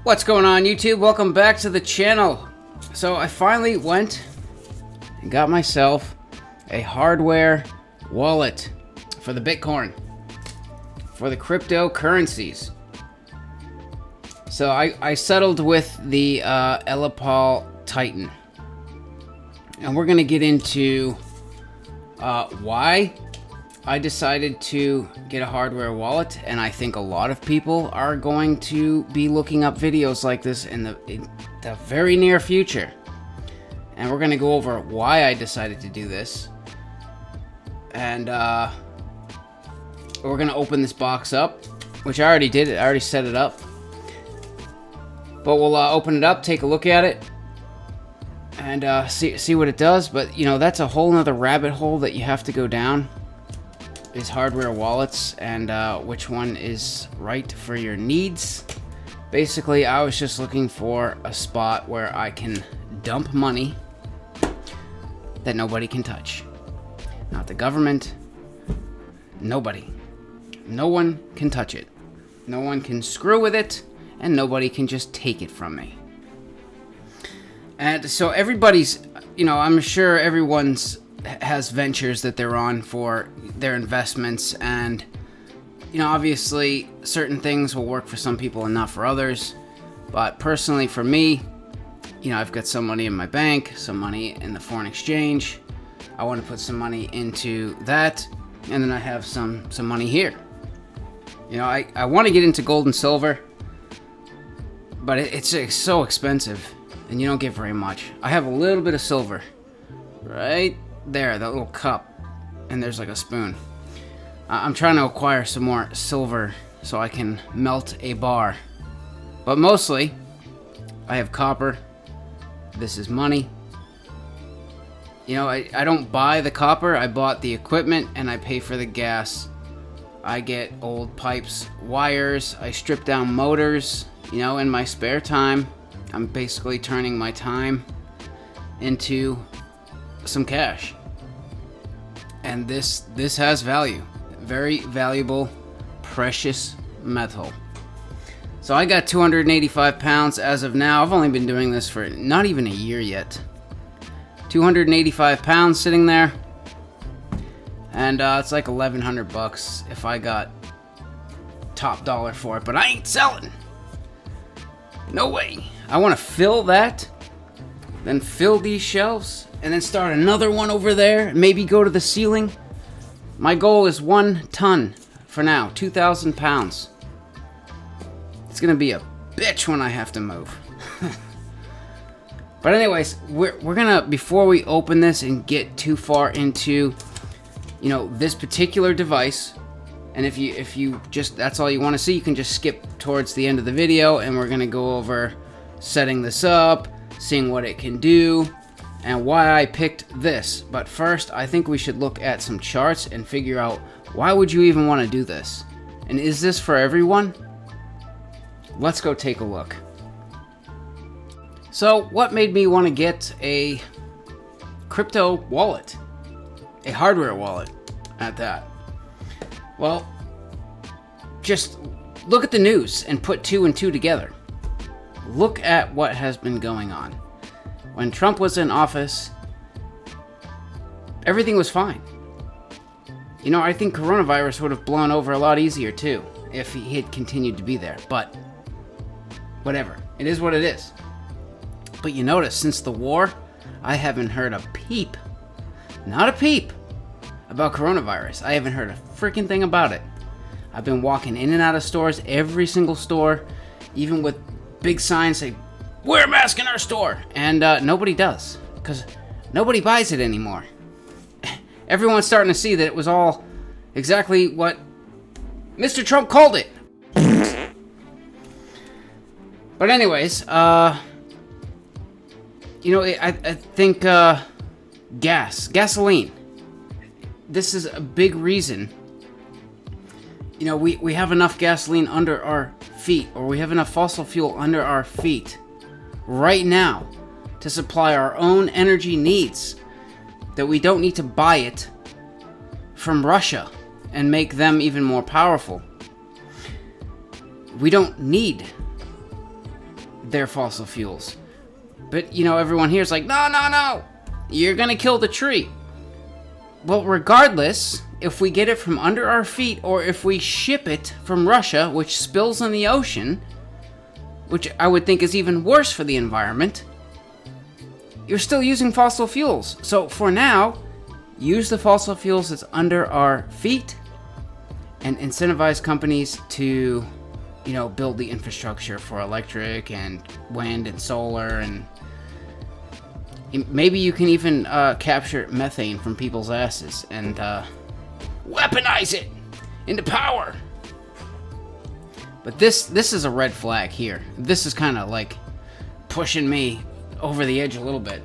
What's going on, YouTube? Welcome back to the channel. So I finally went and got myself a hardware wallet for the Bitcoin, for the cryptocurrencies. So I settled with the Ellipal Titan, and we're gonna get into why I decided to get a hardware wallet, and I think a lot of people are going to be looking up videos like this in the very near future. And we're going to go over why I decided to do this. And we're going to open this box up, which I already did. I already set it up. But we'll open it up, take a look at it, and see what it does. But, you know, that's a whole nother rabbit hole that you have to go down. Is hardware wallets, and which one is right for your needs. Basically, I was just looking for a spot where I can dump money that nobody can touch. Not the government, nobody. No one can touch it. No one can screw with it, and nobody can just take it from me. And so everybody's, you know, I'm sure everyone's has ventures that they're on for their investments, and you know, obviously certain things will work for some people and not for others. But personally for me, you know, I've got some money in my bank, some money in the foreign exchange. I want to put some money into that, and then I have some money here. You know, I want to get into gold and silver, but it's so expensive and you don't get very much. I have a little bit of silver right there, that little cup, and there's like a spoon. I'm trying to acquire some more silver so I can melt a bar, but mostly I have copper. This is money. You know, I don't buy the copper, I bought the equipment, and I pay for the gas. I get old pipes, wires, I strip down motors. You know, in my spare time, I'm basically turning my time into some cash. And this has value. Very valuable, precious metal. So I got 285 pounds as of now. I've only been doing this for not even a year yet. 285 pounds sitting there. And it's like 1,100 bucks if I got top dollar for it. But I ain't selling. No way. I want to fill that. Then fill these shelves. And then start another one over there. Maybe go to the ceiling. My goal is 1 ton for now. 2,000 pounds. It's going to be a bitch when I have to move. But anyways, we're going to, before we open this and get too far into, you know, this particular device. And if you just, that's all you want to see, you can just skip towards the end of the video. And we're going to go over setting this up, seeing what it can do, and why I picked this. But first, I think we should look at some charts and figure out why would you even want to do this? And is this for everyone? Let's go take a look. So, what made me want to get a crypto wallet? A hardware wallet at that? Well, just look at the news and put 2 and 2 together. Look at what has been going on. When Trump was in office, everything was fine. You know, I think coronavirus would have blown over a lot easier too if he had continued to be there. But whatever. It is what it is. But you notice, since the war, I haven't heard a peep. Not a peep about coronavirus. I haven't heard a freaking thing about it. I've been walking in and out of stores, every single store, even with big signs say, "Wear a mask in our store," and nobody does, because nobody buys it anymore. Everyone's starting to see that it was all exactly what Mr. Trump called it. But anyways, you know, I think gasoline. This is a big reason. You know, we have enough gasoline under our feet, or we have enough fossil fuel under our feet right now to supply our own energy needs, that we don't need to buy it from Russia and make them even more powerful. We don't need their fossil fuels. But, everyone here is like, no, you're going to kill the tree. Well, regardless, if we get it from under our feet or if we ship it from Russia, which spills in the ocean, which I would think is even worse for the environment, you're still using fossil fuels. So for now, use the fossil fuels that's under our feet and incentivize companies to, build the infrastructure for electric and wind and solar, and maybe you can even capture methane from people's asses and weaponize it into power. But this is a red flag here. This is kind of like pushing me over the edge a little bit.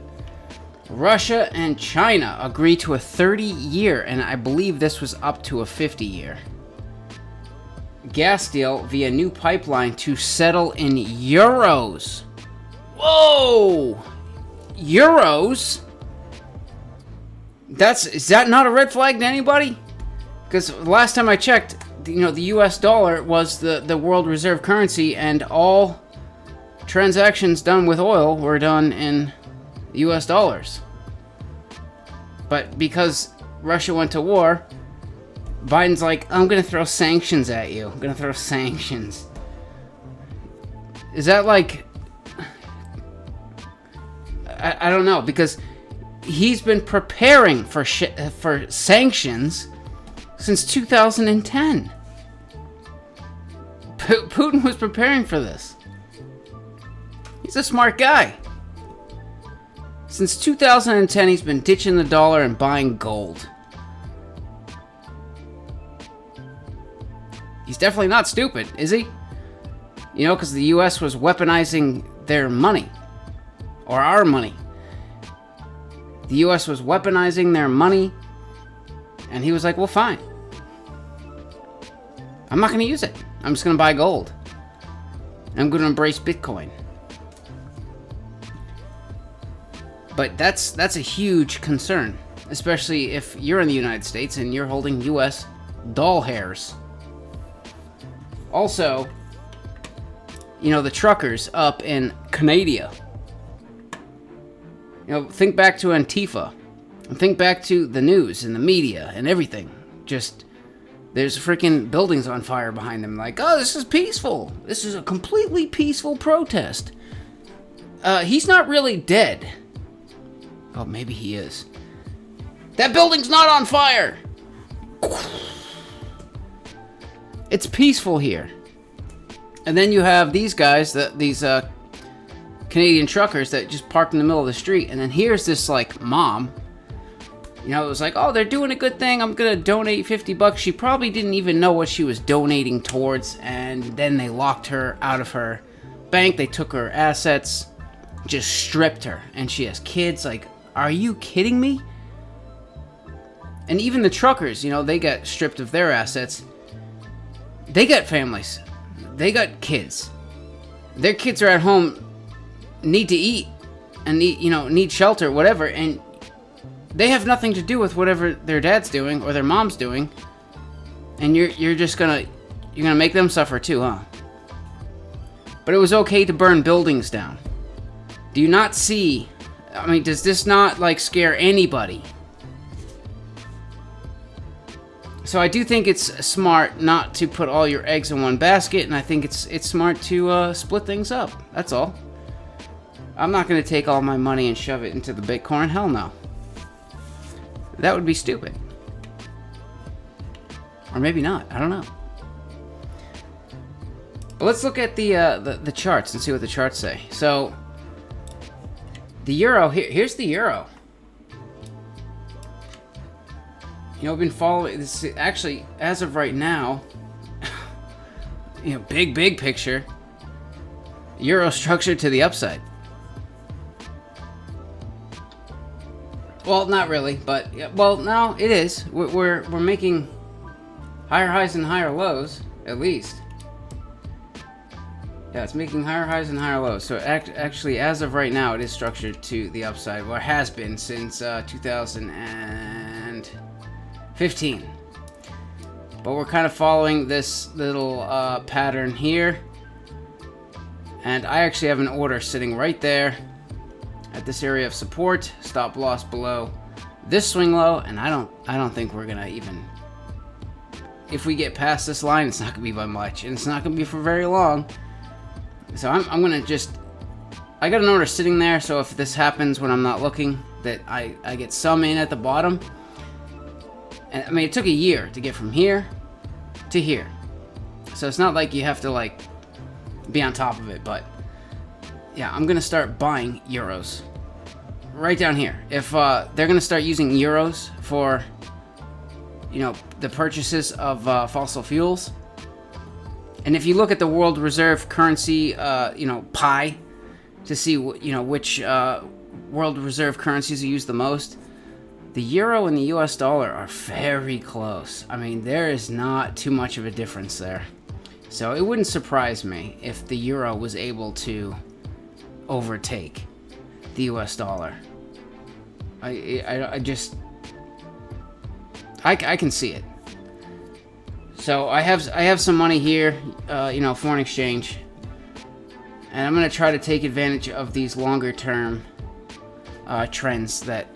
Russia and China agree to a 30-year, and I believe this was up to a 50-year, gas deal via new pipeline to settle in euros. Whoa! Euros? Is that not a red flag to anybody? Because last time I checked, the US dollar was the world reserve currency, and all transactions done with oil were done in US dollars. But because Russia went to war, Biden's like, I'm going to throw sanctions at you. I'm going to throw sanctions. Is that like... I don't know, because he's been preparing for sanctions since 2010. Putin was preparing for this. He's a smart guy. Since 2010, he's been ditching the dollar and buying gold. He's definitely not stupid, is he? Because the US was weaponizing their money. Or our money. The US was weaponizing their money. And he was like, well, fine. I'm not going to use it. I'm just going to buy gold. And I'm going to embrace Bitcoin. But that's a huge concern. Especially if you're in the United States and you're holding US doll hairs. Also, the truckers up in Canada. Think back to Antifa. And think back to the news and the media and everything. Just, there's freaking buildings on fire behind them. Like, oh, this is peaceful. This is a completely peaceful protest. He's not really dead. Oh, maybe he is. That building's not on fire! It's peaceful here. And then you have these guys, these Canadian truckers that just parked in the middle of the street. And then here's this, mom. It was like, oh, they're doing a good thing. I'm going to donate $50. She probably didn't even know what she was donating towards. And then they locked her out of her bank. They took her assets, just stripped her. And she has kids. Like, are you kidding me? And even the truckers, they got stripped of their assets. They got families. They got kids. Their kids are at home, need to eat, and need shelter, whatever, and they have nothing to do with whatever their dad's doing or their mom's doing. And you're just gonna make them suffer too, huh? But it was okay to burn buildings down. Do you not see? I mean, does this not scare anybody? So I do think it's smart not to put all your eggs in one basket, and I think it's smart to split things up. That's all. I'm not going to take all my money and shove it into the Bitcoin. Hell no. That would be stupid. Or maybe not. I don't know. But let's look at the charts and see what the charts say. So the euro, here's the euro. I've been following this actually as of right now. Big picture. Euro structured to the upside. Well, not really, but no, it is. We're making higher highs and higher lows, at least. Yeah, it's making higher highs and higher lows. So actually, as of right now, it is structured to the upside. Well, it has been since 2015. But we're kind of following this little pattern here. And I actually have an order sitting right there at this area of support, stop loss below this swing low, and I don't think we're gonna even, if we get past this line, it's not gonna be by much, and it's not gonna be for very long. So I'm gonna just, I got an order sitting there, so if this happens when I'm not looking, that I get some in at the bottom. And I mean, it took a year to get from here to here, so it's not like you have to like be on top of it. But yeah, I'm gonna start buying euros right down here. If they're gonna start using euros for, you know, the purchases of fossil fuels, and if you look at the world reserve currency, you know, pie, to see you know which world reserve currencies are used the most, the euro and the US dollar are very close. I mean, there is not too much of a difference there. So it wouldn't surprise me if the euro was able to overtake the US dollar. I just, I can see it. So I have some money here, you know, foreign exchange, and I'm gonna try to take advantage of these longer term trends that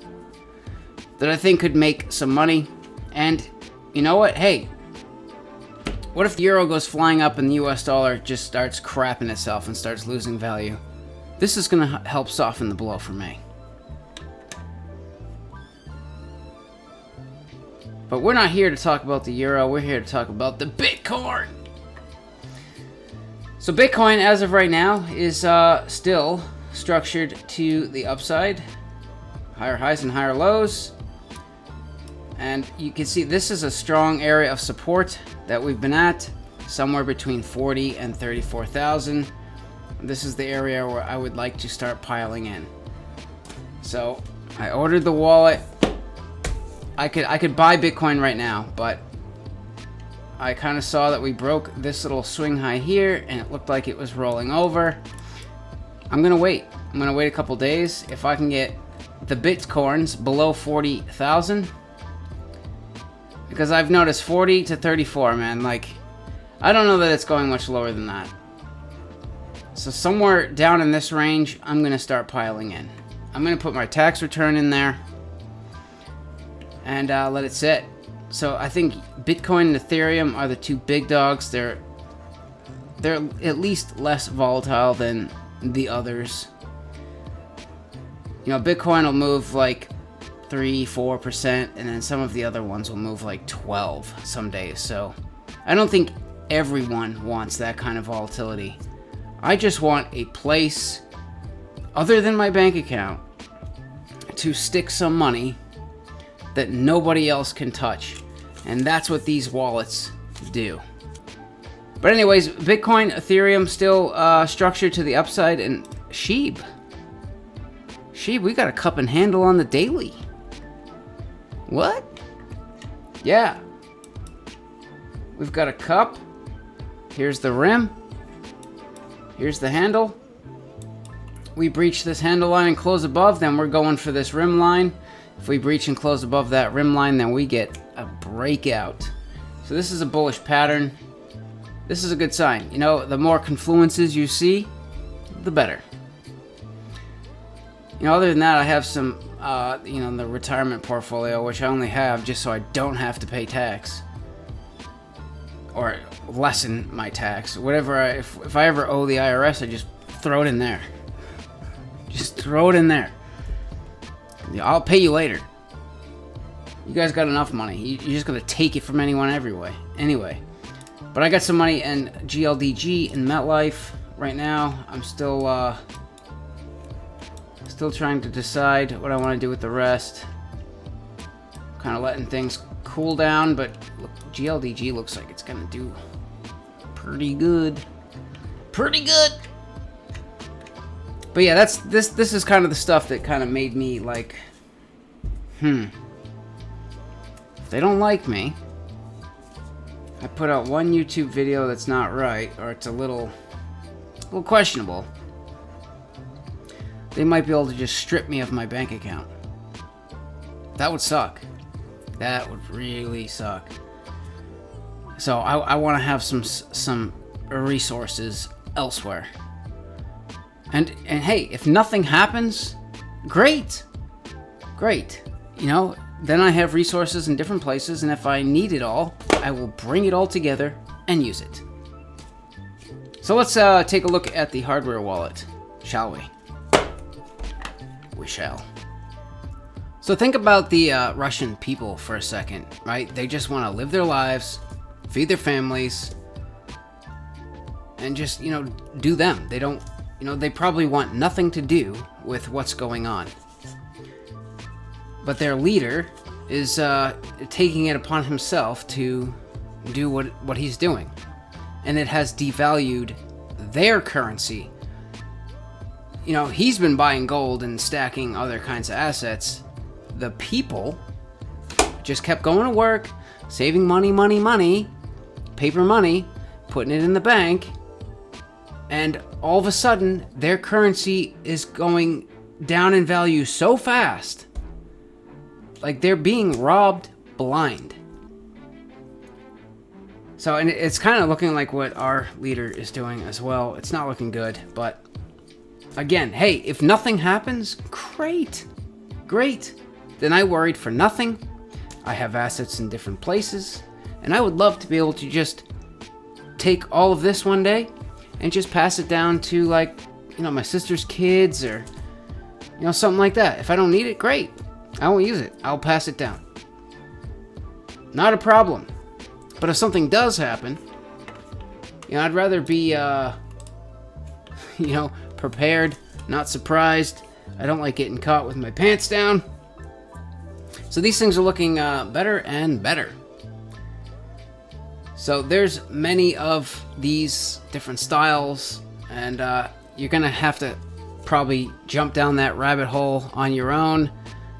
I think could make some money. And you know what? Hey, what if the euro goes flying up and the US dollar just starts crapping itself and starts losing value? This is going to help soften the blow for me. But we're not here to talk about the euro. We're here to talk about the Bitcoin. So Bitcoin, as of right now, is still structured to the upside. Higher highs and higher lows. And you can see this is a strong area of support that we've been at, somewhere between 40 and 34,000. This is the area where I would like to start piling in. So I ordered the wallet. I could buy Bitcoin right now, but I kind of saw that we broke this little swing high here, and it looked like it was rolling over. I'm gonna wait. I'm gonna wait a couple days. If I can get the Bitcoins below 40,000, because I've noticed 40 to 34, man, like, I don't know that it's going much lower than that. So somewhere down in this range, I'm going to start piling in. I'm going to put my tax return in there and let it sit. So I think Bitcoin and Ethereum are the two big dogs. They're at least less volatile than the others. You know, Bitcoin will move like 3-4%, and then some of the other ones will move like 12 some days. So I don't think everyone wants that kind of volatility. I just want a place other than my bank account to stick some money that nobody else can touch, and that's what these wallets do. But anyways, Bitcoin, Ethereum still structured to the upside, and Sheeb, we got a cup and handle on the daily. What? Yeah. We've got a cup. Here's the rim. Here's the handle. We breach this handle line and close above, then we're going for this rim line. If we breach and close above that rim line, then we get a breakout. So this is a bullish pattern. This is a good sign. You know, the more confluences you see, the better. You know, other than that, I have some, you know, the retirement portfolio, which I only have just so I don't have to pay tax. Or lessen my tax. Whatever, if I ever owe the IRS, I just throw it in there. Just throw it in there. I'll pay you later. You guys got enough money. You're just gonna take it from anyone anyway. But I got some money in GLDG and MetLife right now. I'm still trying to decide what I want to do with the rest. Kind of letting things cool down, but look, GLDG looks like it's gonna do pretty good. But yeah, this is kind of the stuff that kind of made me like, if they don't like me, I put out one YouTube video that's not right, or it's a little questionable, they might be able to just strip me of my bank account. That would suck. That would really suck. So I want to have some resources elsewhere. And hey, if nothing happens, great. You know, then I have resources in different places, and if I need it all, I will bring it all together and use it. So let's take a look at the hardware wallet, shall we? We shall. So think about the Russian people for a second, right? They just want to live their lives, feed their families, and just, you know, do them. They don't, you know, they probably want nothing to do with what's going on. But their leader is taking it upon himself to do what he's doing. And it has devalued their currency. You know, he's been buying gold and stacking other kinds of assets. The people just kept going to work, saving money, paper money, putting it in the bank, and all of a sudden, their currency is going down in value so fast. Like, they're being robbed blind. So, and it's kind of looking like what our leader is doing as well. It's not looking good, but again, hey, if nothing happens, great. Then I worried for nothing. I have assets in different places, and I would love to be able to just take all of this one day and just pass it down to, like, you know, my sister's kids or, you know, something like that. If I don't need it, great. I won't use it. I'll pass it down. Not a problem. But if something does happen, you know, I'd rather be, you know, prepared, not surprised. I don't like getting caught with my pants down. So these things are looking better and better. So there's many of these different styles, and you're going to have to probably jump down that rabbit hole on your own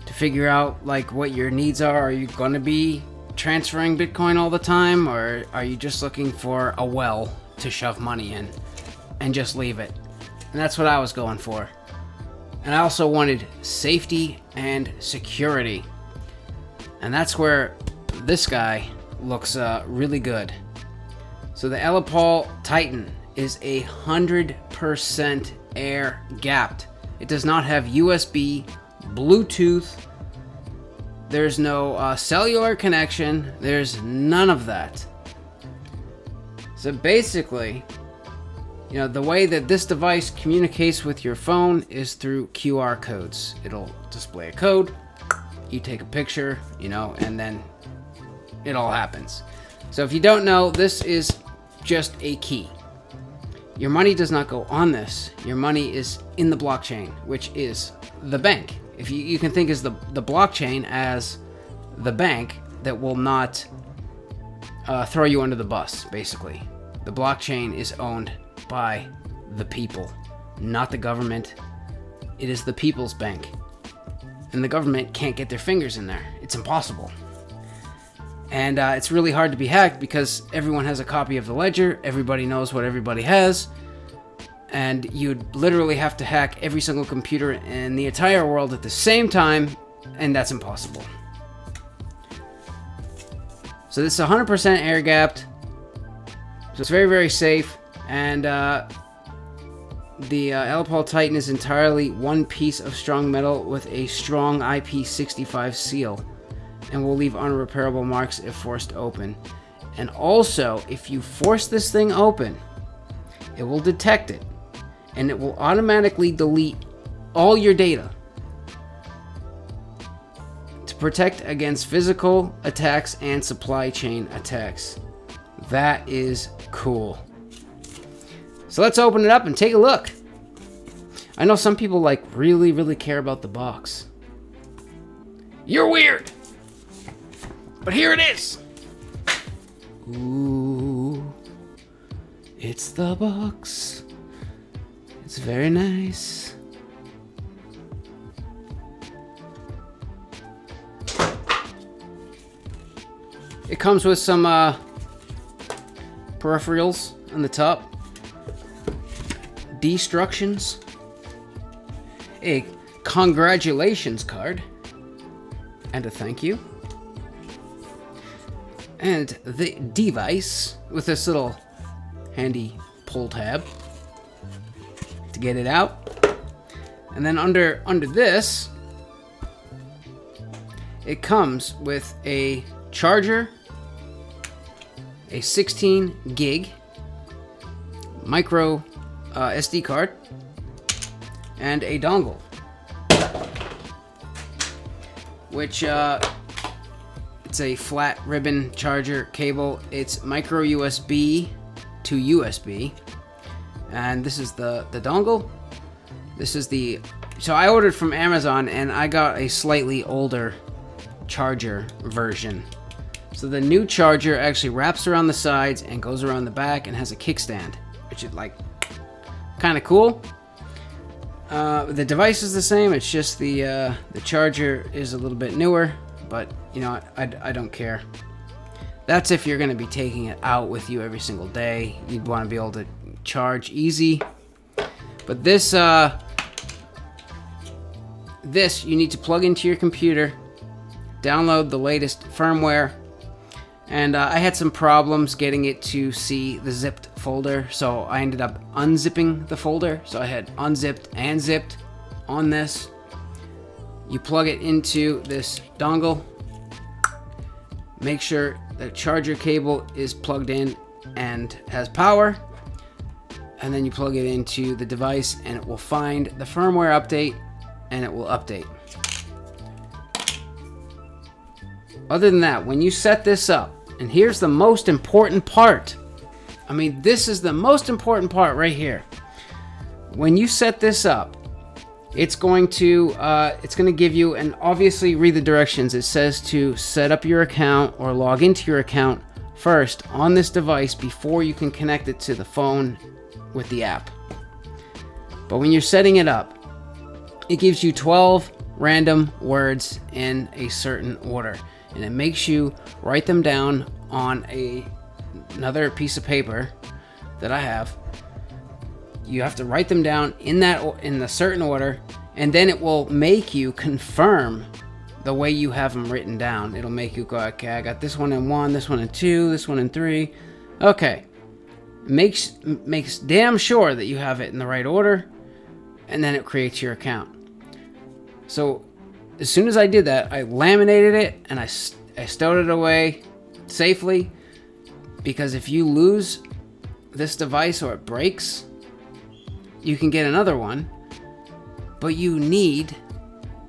to figure out, like, what your needs are. Are you going to be transferring Bitcoin all the time, or are you just looking for a well to shove money in and just leave it? And that's what I was going for. And I also wanted safety and security. And that's where this guy looks really good. So the Ellipal Titan is 100% air gapped. It does not have USB, Bluetooth. There's no cellular connection. There's none of that. So basically, you know, the way that this device communicates with your phone is through QR codes. It'll display a code, you take a picture, you know, and then it all happens. So if you don't know, this is just a key. Your money does not go on this. Your money is in the blockchain, which is the bank. If you can think as the blockchain as the bank that will not throw you under the bus, basically. The blockchain is owned by the people, not the government. It is the people's bank. And the government can't get their fingers in there. It's impossible. And it's really hard to be hacked because everyone has a copy of the ledger. Everybody knows what everybody has. And you'd literally have to hack every single computer in the entire world at the same time, and that's impossible. So this is 100% air gapped. So it's very, very safe. And the Ellipal Titan is entirely one piece of strong metal with a strong IP65 seal, and will leave unrepairable marks if forced open. And also, if you force this thing open, it will detect it, and it will automatically delete all your data to protect against physical attacks and supply chain attacks. That is cool. So let's open it up and take a look. I know some people like really care about the box. You're weird. But here it is. Ooh. It's the box. It's very nice. It comes with some peripherals on the top. Destructions. A congratulations card. And a thank you. And the device with this little handy pull tab to to get it out. And then under this, it comes with a charger, a 16 gig micro SD card, and a dongle, which it's a flat ribbon charger cable. It's micro USB to USB, and this is the dongle. This is so I ordered from Amazon, and I got a slightly older charger version. So the new charger actually wraps around the sides and goes around the back and has a kickstand, which is like kind of cool. The device is the same. It's just the charger is a little bit newer, but you know, I don't care. That's if you're going to be taking it out with you every single day. You'd want to be able to charge easy. But this you need to plug into your computer, download the latest firmware, and I had some problems getting it to see the zipped folder, so I ended up unzipping the folder. So I had unzipped and zipped on this. You plug it into this dongle, make sure the charger cable is plugged in and has power, and then you plug it into the device and it will find the firmware update and it will update. Other than that, when you set this up, and here's the most important part. I mean, this is the most important part right here. When you set this up, it's going to give you, and obviously read the directions. It says to set up your account or log into your account first on this device before you can connect it to the phone with the app. But when you're setting it up, it gives you 12 random words in a certain order, and it makes you write them down on another piece of paper that I have. You have to write them down in the certain order, and then it will make you confirm the way you have them written down. It'll make you go, okay, I got this one in 1, this one in 2, this one in 3. Okay. Makes damn sure that you have it in the right order, and then it creates your account. So as soon as I did that, I laminated it and I stowed it away safely, because if you lose this device or it breaks, you can get another one, but you need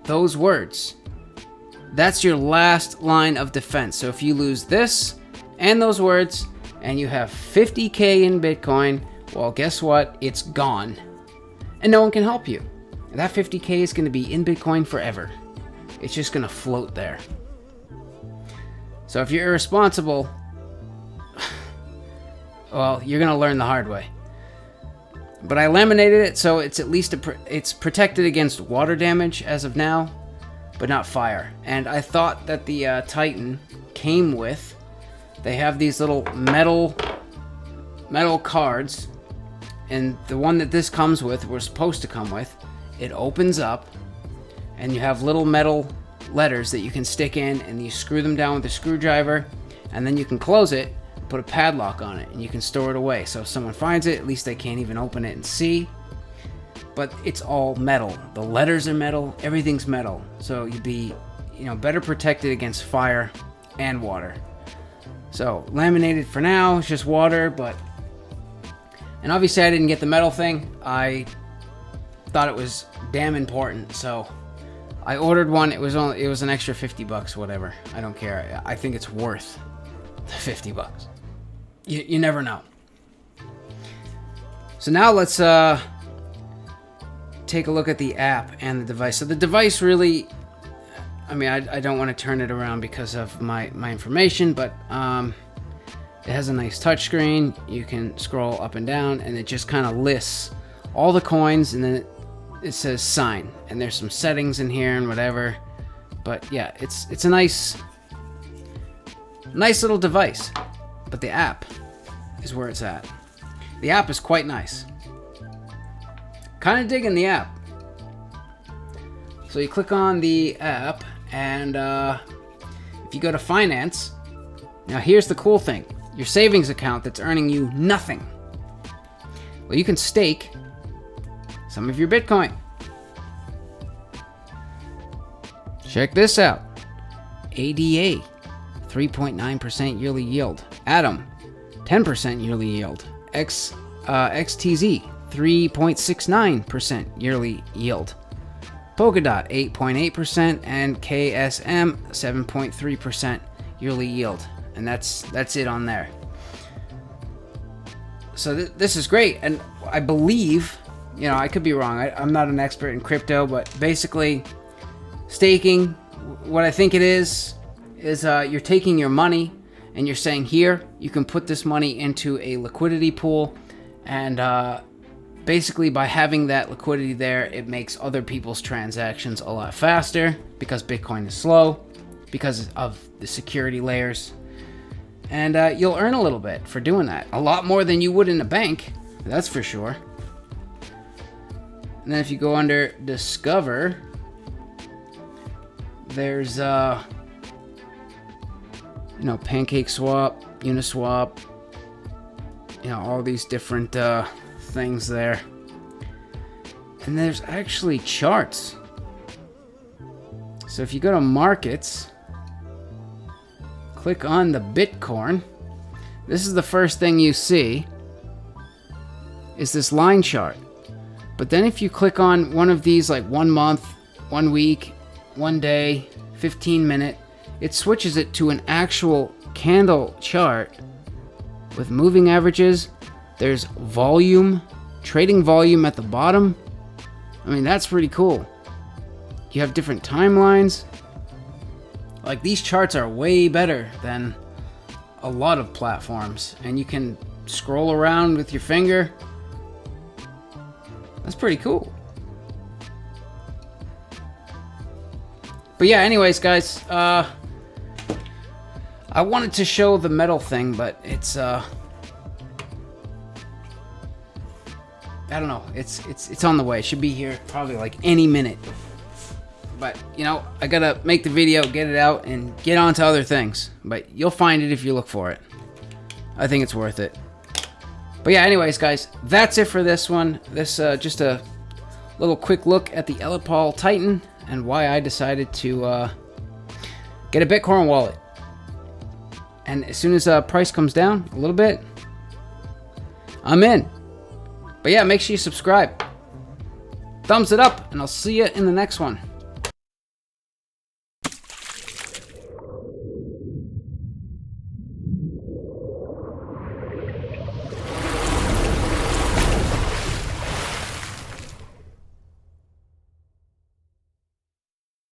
those words. That's your last line of defense. So if you lose this and those words and you have 50K in Bitcoin, well, guess what? It's gone. And no one can help you. That 50K is going to be in Bitcoin forever. It's just going to float there. So if you're irresponsible, well, you're going to learn the hard way. But I laminated it so it's at least it's protected against water damage as of now, but not fire. And I thought that the Titan came with, they have these little metal cards, and the one that this comes with, we're supposed to come with, it opens up and you have little metal letters that you can stick in, and you screw them down with a screwdriver, and then you can close it, put a padlock on it, and you can store it away. So if someone finds it, at least they can't even open it and see. But it's all metal. The letters are metal, everything's metal. So you'd be, better protected against fire and water. So laminated for now, it's just water, and obviously I didn't get the metal thing. I thought it was damn important, so I ordered one. It was an extra $50, whatever. I don't care. I think it's worth the $50. You never know. So now let's take a look at the app and the device. So the device really, I don't want to turn it around because of my information, but it has a nice touchscreen. You can scroll up and down, and it just kind of lists all the coins, and then it says sign, and there's some settings in here and whatever. But yeah, it's a nice little device. But the app is where it's at. The app is quite nice. Kind of digging the app. So you click on the app, and if you go to finance, now here's the cool thing. Your savings account that's earning you nothing. Well, you can stake some of your Bitcoin. Check this out. ADA, 3.9% yearly yield. Atom, 10% yearly yield. XTZ, 3.69% yearly yield. Polkadot, 8.8%, and KSM, 7.3% yearly yield. And that's it on there. So this is great, and I believe, I could be wrong. I'm not an expert in crypto, but basically, staking, what I think it is you're taking your money and you're saying, here, you can put this money into a liquidity pool, and basically by having that liquidity there, it makes other people's transactions a lot faster because Bitcoin is slow, because of the security layers. And you'll earn a little bit for doing that. A lot more than you would in a bank, that's for sure. And then if you go under Discover, there's PancakeSwap, Uniswap, all these different things there. And there's actually charts. So if you go to markets, click on the Bitcoin. This is the first thing you see, is this line chart. But then if you click on one of these, like 1 month, 1 week, 1 day, 15-minute, it switches it to an actual candle chart with moving averages. There's volume, trading volume at the bottom. I mean, that's pretty cool. You have different timelines. Like, these charts are way better than a lot of platforms, and you can scroll around with your finger. That's pretty cool. But yeah, anyways, guys, I wanted to show the metal thing, but it's I don't know. It's on the way. It should be here probably like any minute. But, I gotta make the video, get it out, and get on to other things. But you'll find it if you look for it. I think it's worth it. But yeah, anyways, guys, that's it for this one. This just a little quick look at the Ellipal Titan and why I decided to get a Bitcoin wallet. And as soon as price comes down a little bit, I'm in. But yeah, make sure you subscribe. Thumbs it up, and I'll see you in the next one.